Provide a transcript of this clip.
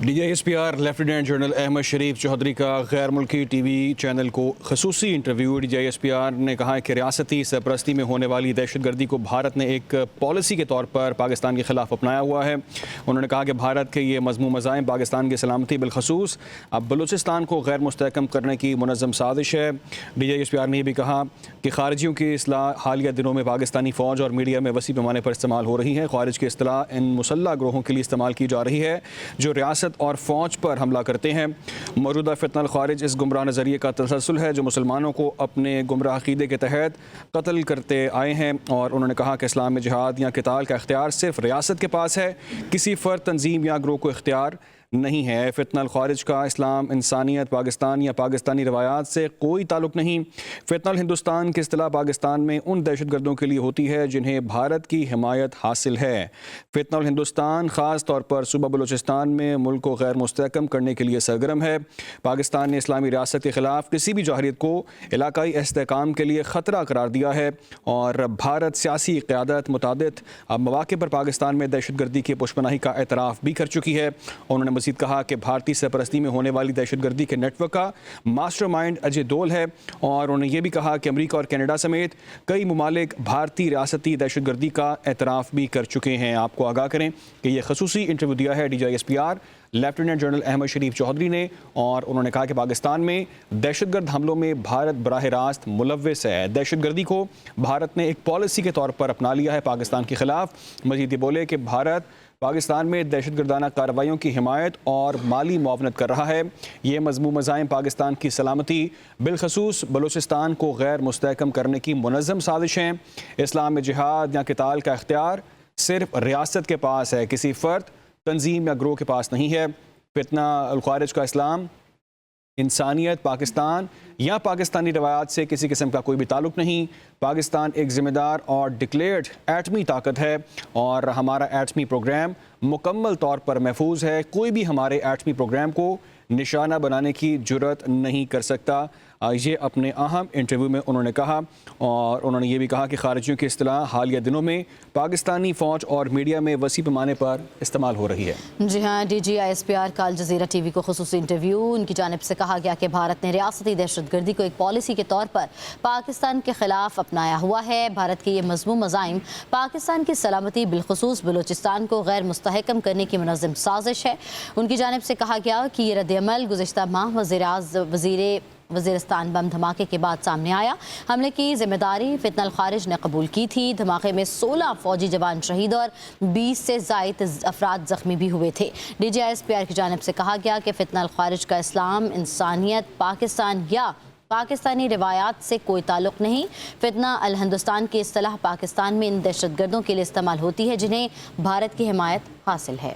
DGISPR lieutenant general Ahmad شریف چودھری کا غیر ملکی ٹی وی چینل کو خصوصی انٹرویو۔ DGISPR نے کہا ہے کہ ریاستی سرپرستی میں ہونے والی دہشت گردی کو بھارت نے ایک پالیسی کے طور پر پاکستان کے خلاف اپنایا ہوا ہے۔ انہوں نے کہا کہ بھارت کے یہ مذموم عزائم پاکستان کی سلامتی بالخصوص اب بلوچستان کو غیر مستحکم کرنے کی منظم سازش ہے۔ DGISPR نے یہ بھی کہا کہ خارجیوں کی اصطلاح حالیہ دنوں میں پاکستانی فوج اور میڈیا میں وسیع پیمانے پر استعمال ہو رہی ہے۔ خارج کی اصطلاح ان مسلح گروہوں کے لیے استعمال کی جا رہی ہے جو ریاست اور فوج پر حملہ کرتے ہیں۔ موجودہ فتنہ الخارج اس گمراہ نظریے کا تسلسل ہے جو مسلمانوں کو اپنے گمراہ عقیدے کے تحت قتل کرتے آئے ہیں، اور انہوں نے کہا کہ اسلام میں جہاد یا قتال کا اختیار صرف ریاست کے پاس ہے، کسی فرد، تنظیم یا گروہ کو اختیار نہیں ہے۔ فتنہ الخارج کا اسلام، انسانیت، پاکستان یا پاکستانی روایات سے کوئی تعلق نہیں۔ فتنہ الہندوستان کی اصطلاح پاکستان میں ان دہشت گردوں کے لیے ہوتی ہے جنہیں بھارت کی حمایت حاصل ہے۔ فتنہ الہندوستان خاص طور پر صوبہ بلوچستان میں ملک کو غیر مستحکم کرنے کے لیے سرگرم ہے۔ پاکستان نے اسلامی ریاست کے خلاف کسی بھی جوہریت کو علاقائی استحکام کے لیے خطرہ قرار دیا ہے، اور بھارت سیاسی قیادت متعدد مواقع پر پاکستان میں دہشت گردی کی پشپناہی کا اعتراف بھی کر چکی ہے۔ انہوں نے مزید کہا کہ بھارتی سرپرستی میں ہونے والی دہشت گردی کے نیٹ ورک کا ماسٹر مائنڈ اجے دول ہے، اور انہوں نے یہ بھی کہا کہ امریکہ اور کینیڈا سمیت کئی ممالک بھارتی ریاستی دہشت گردی کا اعتراف بھی کر چکے ہیں۔ آپ کو آگاہ کریں کہ یہ خصوصی انٹرویو دیا ہے DGISPR لیفٹیننٹ جنرل احمد شریف چودھری نے، اور انہوں نے کہا کہ پاکستان میں دہشت گرد حملوں میں بھارت براہ راست ملوث ہے۔ دہشت گردی کو بھارت نے ایک پالیسی کے طور پر اپنا لیا ہے پاکستان کے خلاف۔ مزید یہ بولے کہ بھارت پاکستان میں دہشت گردانہ کارروائیوں کی حمایت اور مالی معاونت کر رہا ہے۔ یہ مذموم عزائم پاکستان کی سلامتی بالخصوص بلوچستان کو غیر مستحکم کرنے کی منظم سازش ہیں۔ اسلام میں جہاد یا قتال کا اختیار صرف ریاست کے پاس ہے، کسی فرد، تنظیم یا گروہ کے پاس نہیں ہے۔ فتنہ الخارج کا اسلام، انسانیت، پاکستان یا پاکستانی روایات سے کسی قسم کا کوئی بھی تعلق نہیں۔ پاکستان ایک ذمہ دار اور ڈکلیئرڈ ایٹمی طاقت ہے، اور ہمارا ایٹمی پروگرام مکمل طور پر محفوظ ہے۔ کوئی بھی ہمارے ایٹمی پروگرام کو نشانہ بنانے کی جرات نہیں کر سکتا۔ یہ اپنے اہم انٹرویو میں انہوں نے کہا، اور انہوں نے یہ بھی کہا کہ خارجیوں کی اصطلاح حالیہ دنوں میں پاکستانی فوج اور میڈیا میں وسیع پیمانے پر استعمال ہو رہی ہے۔ جی ہاں، DGISPR کا الجزیرہ ٹی وی کو خصوصی انٹرویو۔ ان کی جانب سے کہا گیا کہ بھارت نے ریاستی دہشت گردی کو ایک پالیسی کے طور پر پاکستان کے خلاف اپنایا ہوا ہے۔ بھارت کے یہ مذموم عزائم پاکستان کی سلامتی بالخصوص بلوچستان کو غیر مستحکم کرنے کی منظم سازش ہے۔ ان کی جانب سے کہا گیا کہ یہ رد عمل گزشتہ ماہ وزیرستان بم دھماکے کے بعد سامنے آیا۔ حملے کی ذمہ داری فتنہ الخارج نے قبول کی تھی۔ دھماکے میں 16 فوجی جوان شہید اور 20 سے زائد افراد زخمی بھی ہوئے تھے۔ DGISPR کی جانب سے کہا گیا کہ فتنہ الخارج کا اسلام، انسانیت، پاکستان یا پاکستانی روایات سے کوئی تعلق نہیں۔ فتنہ الہندوستان کی اصطلاح پاکستان میں ان دہشت گردوں کے لیے استعمال ہوتی ہے جنہیں بھارت کی حمایت حاصل ہے۔